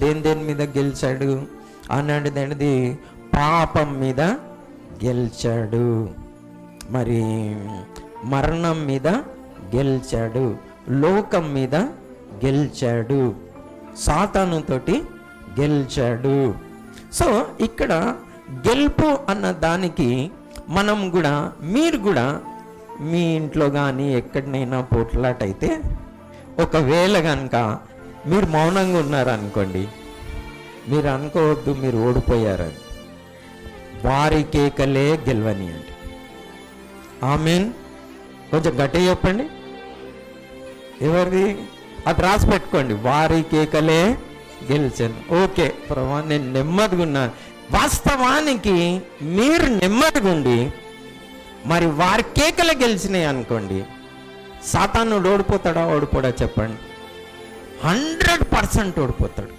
దేని మీద గెలిచాడు అన్నది పాపం మీద గెలిచాడు, మరి మరణం మీద గెలిచాడు, లోకం మీద గెలిచాడు, సాతానుతోటి గెలిచాడు. సో ఇక్కడ గెలుపు అన్న దానికి మనం కూడా, మీరు కూడా మీ ఇంట్లో కానీ ఎక్కడనైనా పోట్లాటైతే ఒకవేళ కనుక మీరు మౌనంగా ఉన్నారనుకోండి, మీరు అనుకోవద్దు మీరు ఓడిపోయారని. వారి కేకలే గెలవనియండి. ఆమేన్. కొంచెం గట్టిగా చెప్పండి. ఎవరిది అది రాసి పెట్టుకోండి. వారి కేకలే గెలిచాను. ఓకే ప్రభా, నేను నెమ్మదిగా ఉన్నాను. వాస్తవానికి మీరు నెమ్మదిగా ఉండి మరి వారి కేకలే గెలిచినాయి అనుకోండి, సాతాను ఓడిపోతాడా? ఓడిపోడా? చెప్పండి. 100% ఓడిపోతాడు.